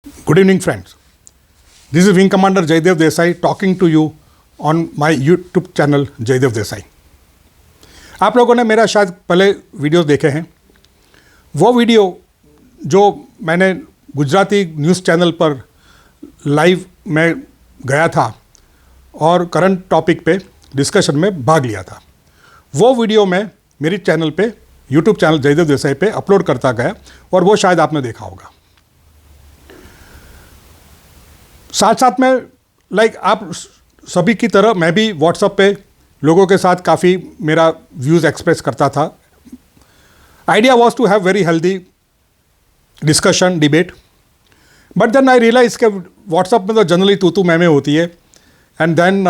Good evening, friends. This is Wing Commander Jaydev Desai talking to you on my YouTube channel Jaydev Desai. आप लोगों ने मेरा शायद पहले वीडियोस देखे हैं. वो वीडियो जो मैंने गुजराती न्यूज़ चैनल पर लाइव में गया था और करंट टॉपिक पे डिस्कशन में भाग लिया था, वो वीडियो मैं मेरी चैनल पे यूट्यूब चैनल जयदेव देसाई पे अपलोड करता गया और वो शायद आपने देखा होगा. साथ साथ में आप सभी की तरह मैं भी व्हाट्सएप पे लोगों के साथ काफ़ी मेरा व्यूज़ एक्सप्रेस करता था. Idea was to have very healthy discussion debate, but then I realise के व्हाट्सएप में तो जनरली तू मैं होती है and then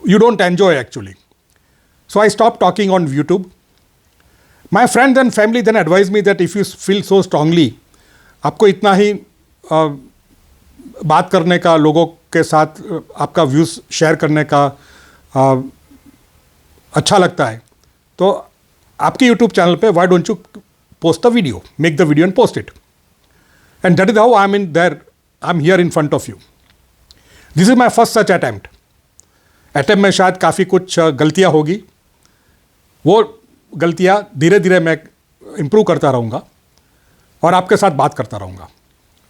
you don't enjoy actually. So I stop talking on YouTube. My friends and family then advise me that if you feel so strongly, आपको इतना ही बात करने का, लोगों के साथ आपका व्यूज़ शेयर करने का अच्छा लगता है, तो आपके यूट्यूब चैनल पे why don't you post the video, make the video and post it. And that is how I am here in front of you. This is my first such attempt में शायद काफ़ी कुछ गलतियाँ होगी. वो गलतियाँ धीरे धीरे मैं इम्प्रूव करता रहूँगा और आपके साथ बात करता रहूँगा.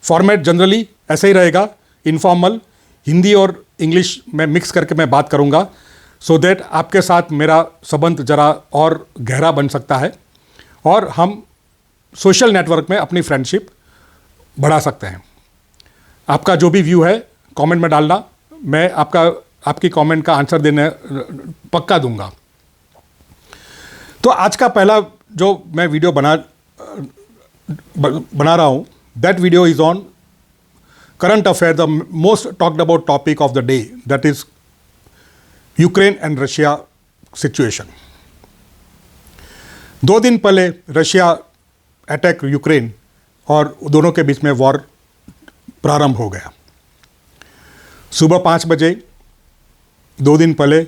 फॉर्मेट जनरली ऐसे ही रहेगा, इनफॉर्मल, हिंदी और इंग्लिश में मिक्स करके मैं बात करूँगा, सो दैट आपके साथ मेरा संबंध ज़रा और गहरा बन सकता है और हम सोशल नेटवर्क में अपनी फ्रेंडशिप बढ़ा सकते हैं. आपका जो भी व्यू है कमेंट में डालना, मैं आपकी कमेंट का आंसर देने पक्का दूंगा. तो आज का पहला जो मैं वीडियो बना रहा हूँ, that video is on current affair, the most talked about topic of the day, that is Ukraine and Russia situation. 2 दिन पहले रशिया अटैक यूक्रेन और दोनों के बीच में वॉर प्रारंभ हो गया. सुबह 5 बजे 2 दिन पहले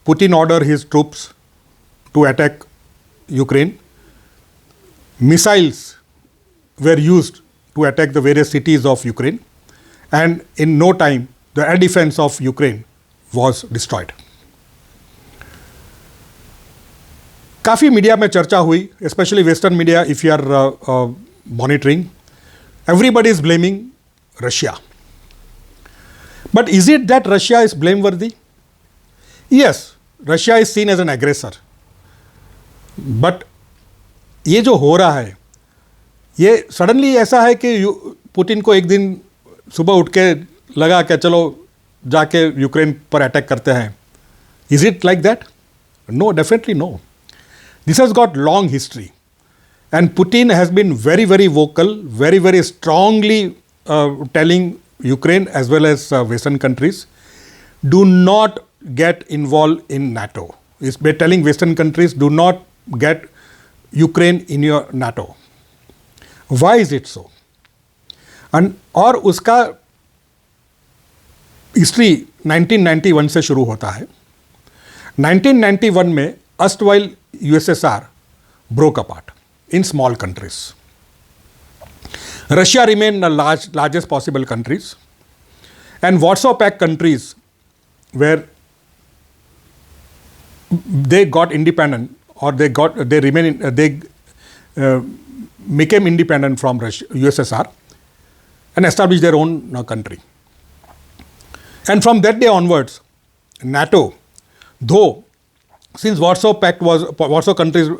Putin order his troops to attack Ukraine. Missiles were used to attack the various cities of Ukraine, and in no time the air defense of Ukraine was destroyed. काफ़ी मीडिया में चर्चा हुई, especially Western media, if you are monitoring, everybody is blaming Russia. But is it that Russia is blameworthy? Yes, Russia is seen as an aggressor. But ये जो हो रहा है, ये सडनली ऐसा है कि पुतिन को एक दिन सुबह उठ के लगा कि चलो जाके यूक्रेन पर अटैक करते हैं. Is it like that? No, definitely no. This has got long history and Putin has been very very vocal, very very strongly telling Ukraine as well as western countries, do not get involve in NATO. Is be telling western countries, do not get Ukraine in your NATO. Why is it so? और उसका history 1991 से शुरू होता है. 1991 में erstwhile USSR broke apart in small countries. Russia remained the largest possible countries, and Warsaw Pact countries where they got independent or they became independent from USSR and established their own country. And from that day onwards, NATO, though since Warsaw countries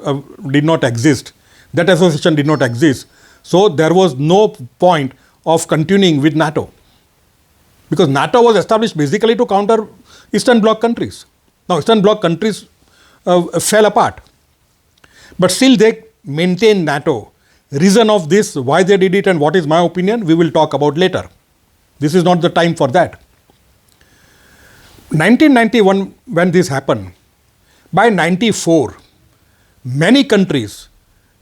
did not exist, that association did not exist, so there was no point of continuing with NATO, because NATO was established basically to counter Eastern Bloc countries. Now Eastern Bloc countries fell apart, but still they maintained NATO. Reason of this, why they did it and what is my opinion, we will talk about later. This is not the time for that. 1991 when this happened, by 94 many countries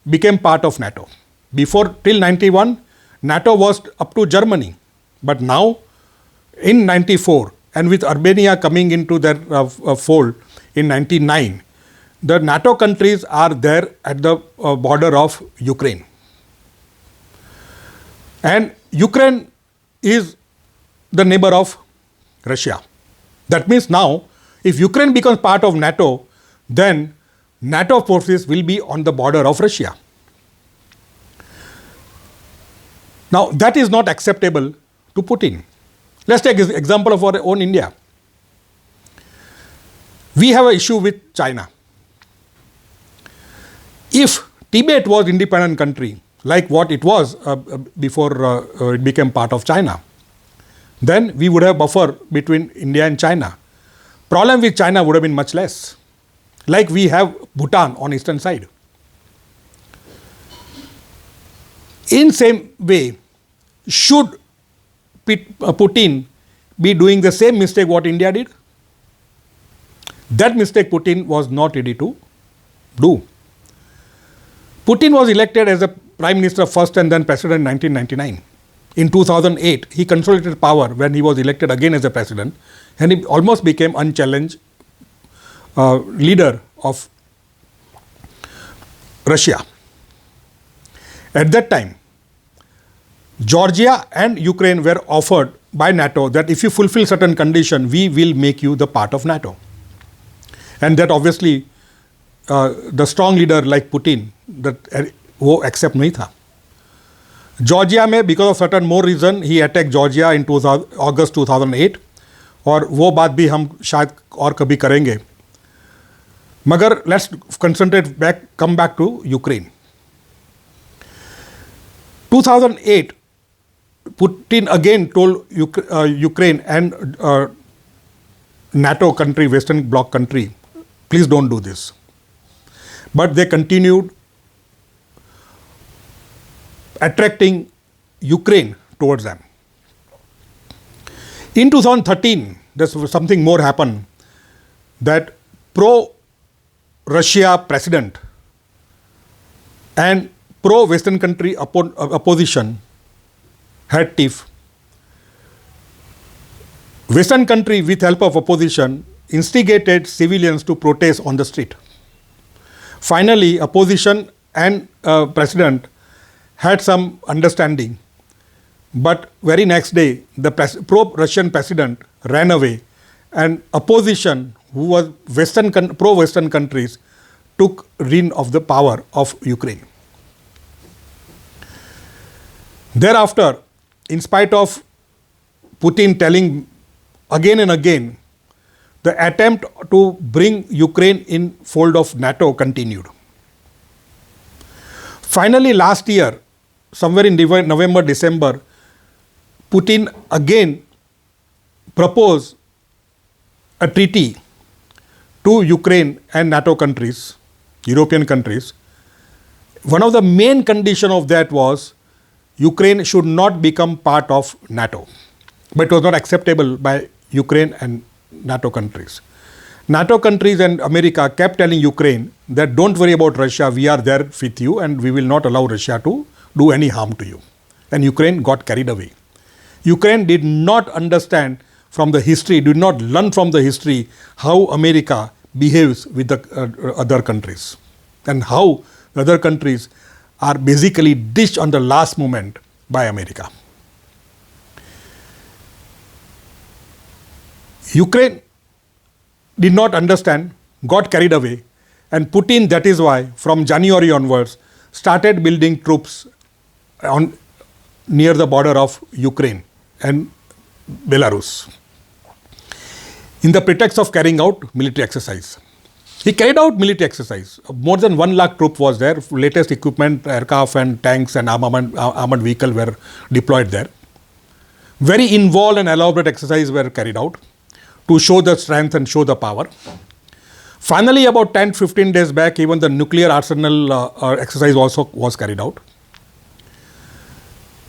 became part of NATO. Before, till 91, NATO was up to Germany, but now in 94 and with Albania coming into their fold in 99, the NATO countries are there at the border of Ukraine. And Ukraine is the neighbor of Russia. That means now, if Ukraine becomes part of NATO, then NATO forces will be on the border of Russia. Now, that is not acceptable to Putin. Let's take an example of our own India. We have an issue with China. If Tibet was independent country, like what it was before it became part of China, then we would have buffer between India and China. Problem with China would have been much less. Like we have Bhutan on eastern side. In same way, should Putin be doing the same mistake what India did? That mistake Putin was not ready to do. Putin was elected as a prime minister first and then president in 1999. In 2008, he consolidated power when he was elected again as a president, and he almost became unchallenged leader of Russia. At that time, Georgia and Ukraine were offered by NATO that if you fulfill certain conditions, we will make you the part of NATO. And that obviously the strong leader like Putin, that वो accept नहीं था. Georgia में because of certain more reason he attack Georgia in August 2008 और वो बात भी हम शायद और कभी करेंगे. मगर let's concentrate come back to Ukraine. 2008 Putin again told Ukraine and NATO country, Western Bloc country, please don't do this. But they continued attracting Ukraine towards them. In 2013, there's something more happened, that pro-Russia president and pro-Western country opposition had tiff. Western country, with help of opposition, instigated civilians to protest on the street. Finally, opposition and president had some understanding, but very next day, the pro-Russian president ran away, and opposition, who was pro-Western countries, took reign of the power of Ukraine. Thereafter, in spite of Putin telling again and again, the attempt to bring Ukraine in fold of NATO continued. Finally, last year, somewhere in November, December, Putin again proposed a treaty to Ukraine and NATO countries, European countries. One of the main conditions of that was Ukraine should not become part of NATO. But it was not acceptable by Ukraine and NATO countries. NATO countries and America kept telling Ukraine that don't worry about Russia, we are there with you and we will not allow Russia to do any harm to you. And Ukraine got carried away. Ukraine did not understand from the history, did not learn from the history how America behaves with the other countries and how the other countries are basically ditched on the last moment by America. Ukraine did not understand, got carried away, and Putin, that is why, from January onwards, started building troops near the border of Ukraine and Belarus, in the pretext of carrying out military exercise. He carried out military exercise. More than 1 lakh troops was there. Latest equipment, aircraft and tanks and armored vehicle were deployed there. Very involved and elaborate exercises were carried out to show the strength and show the power. Finally, about 10-15 days back, even the nuclear arsenal exercise also was carried out.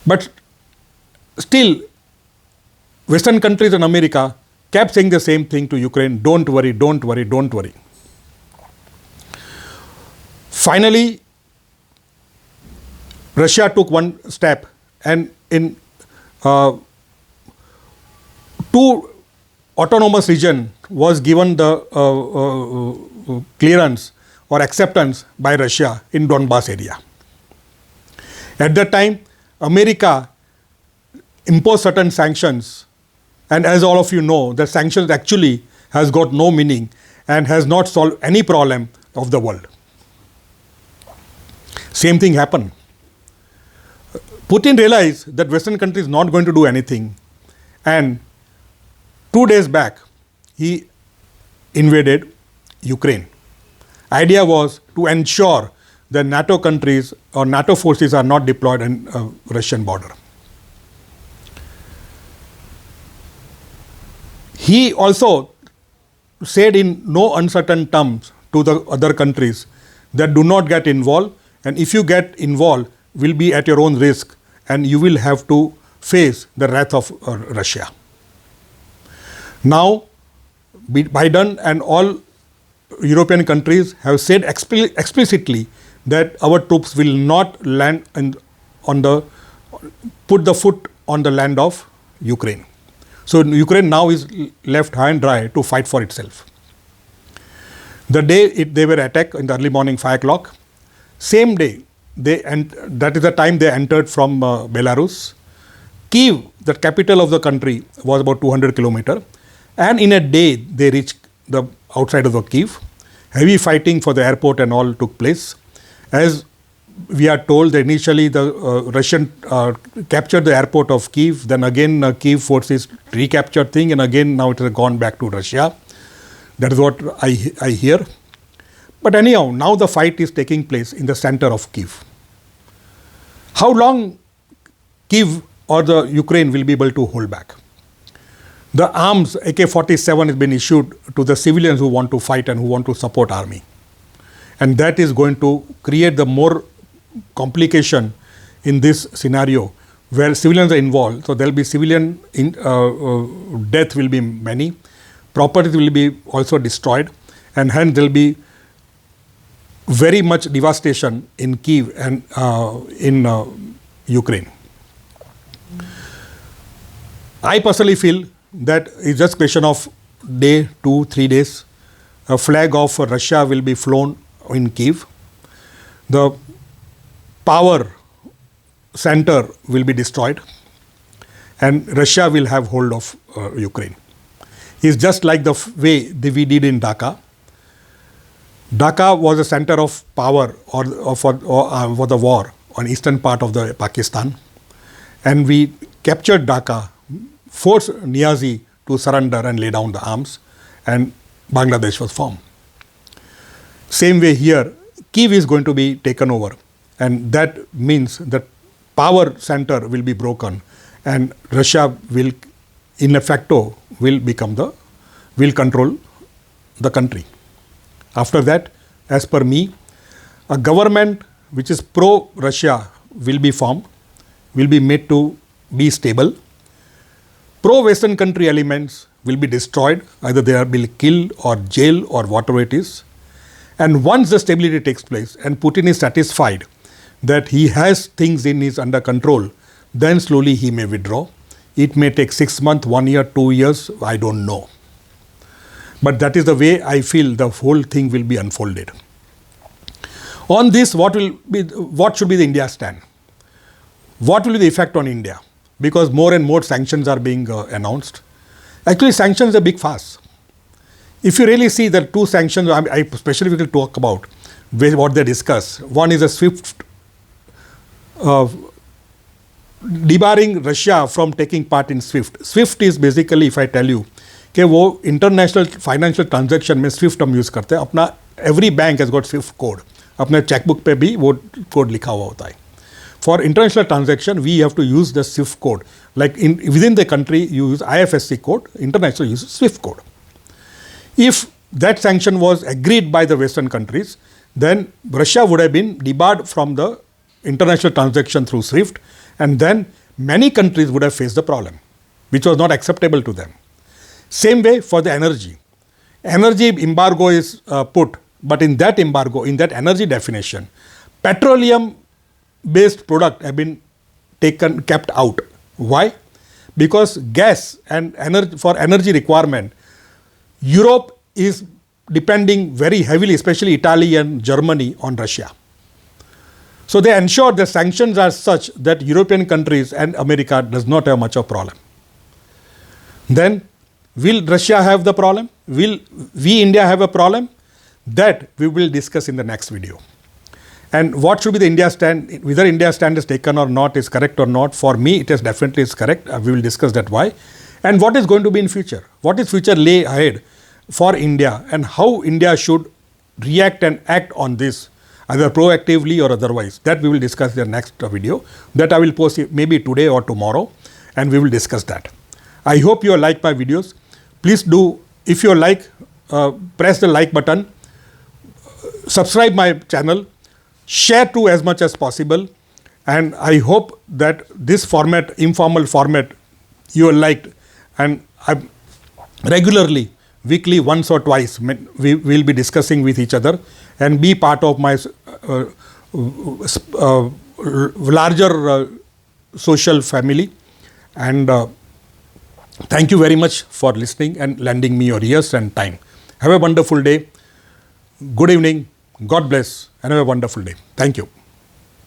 But still, Western countries and America kept saying the same thing to Ukraine, don't worry, don't worry, don't worry. Finally, Russia took one step, and in 2 autonomous regions was given the clearance or acceptance by Russia in Donbas area. At that time, America impose certain sanctions, and as all of you know, the sanctions actually has got no meaning and has not solved any problem of the world. Same thing happened. Putin realized that Western countries is not going to do anything, and 2 days back he invaded Ukraine. Idea was to ensure that NATO countries or NATO forces are not deployed in Russian border. He also said in no uncertain terms to the other countries that do not get involved, and if you get involved will be at your own risk and you will have to face the wrath of Russia. Now Biden and all European countries have said explicitly that our troops will not land put the foot on the land of Ukraine. So Ukraine now is left high and dry to fight for itself. The day they were attacked in the early morning 5 o'clock, same day, that is the time they entered from Belarus. Kiev, the capital of the country, was about 200 kilometers, and in a day they reached the outside of the Kiev. Heavy fighting for the airport and all took place. As we are told that initially the Russian captured the airport of Kiev, then again Kiev forces recaptured thing, and again now it has gone back to Russia. That is what I hear. But anyhow, now the fight is taking place in the center of Kiev. How long Kiev or the Ukraine will be able to hold back? The arms AK-47 has been issued to the civilians who want to fight and who want to support army. And that is going to create the more complication in this scenario where civilians are involved. So there will be civilian death will be many, properties will be also destroyed, and hence there will be very much devastation in Kiev and in Ukraine. I personally feel that it's just question of day, 2-3 days. A flag of Russia will be flown in Kiev. The power center will be destroyed, and Russia will have hold of Ukraine. It's just like the way we did in Dhaka. Dhaka was a center of power for the war on eastern part of the Pakistan, and we captured Dhaka, forced Niazi to surrender and lay down the arms, and Bangladesh was formed. Same way here, Kiev is going to be taken over, and that means that power center will be broken, and Russia will, in effecto, will control the country. After that, as per me, a government which is pro-Russia will be formed, will be made to be stable. Pro-Western country elements will be destroyed, either they will be killed or jailed or whatever it is. And once the stability takes place and Putin is satisfied that he has things in his under control, then slowly he may withdraw. It may take 6 months, 1 year, 2 years, I don't know. But that is the way I feel the whole thing will be unfolded. On this, what should be the India stand? What will be the effect on India? Because more and more sanctions are being announced. Actually, sanctions are a big farce. If you really see the 2 sanctions, I especially will talk about what they discuss. One is a SWIFT, debarring Russia from taking part in SWIFT. SWIFT is basically, if I tell you, कि वो international financial transaction में swift हम use करते हैं. अपना every bank has got swift code. अपने chequebook पे भी वो कोड लिखा हुआ होता है. For international transaction we have to use the swift code. Like within the country you use IFSC code, international use swift code. If that sanction was agreed by the Western countries, then Russia would have been debarred from the international transaction through SWIFT, and then many countries would have faced the problem, which was not acceptable to them. Same way for the energy. Energy embargo is put, but in that embargo, in that energy definition, petroleum-based product have been kept out. Why? Because gas and for energy requirement, Europe is depending very heavily, especially Italy and Germany, on Russia. So they ensure the sanctions are such that European countries and America does not have much of problem. Then will Russia have the problem? Will we India have a problem? That we will discuss in the next video. And what should be the India stand, whether India stand is taken or not, is correct or not. For me, it is definitely is correct. We will discuss that why. And what is going to be in future? What is future lay ahead for India, and how India should react and act on this, either proactively or otherwise. That we will discuss in the next video. That I will post maybe today or tomorrow, and we will discuss that. I hope you like my videos. Please do, if you like, press the like button, subscribe my channel, share to as much as possible, and I hope that this format, informal format, you liked, and I regularly, weekly, once or twice, we will be discussing with each other and be part of my larger social family. And thank you very much for listening and lending me your ears and time. Have a wonderful day. Good evening. God bless, and have a wonderful day. Thank you.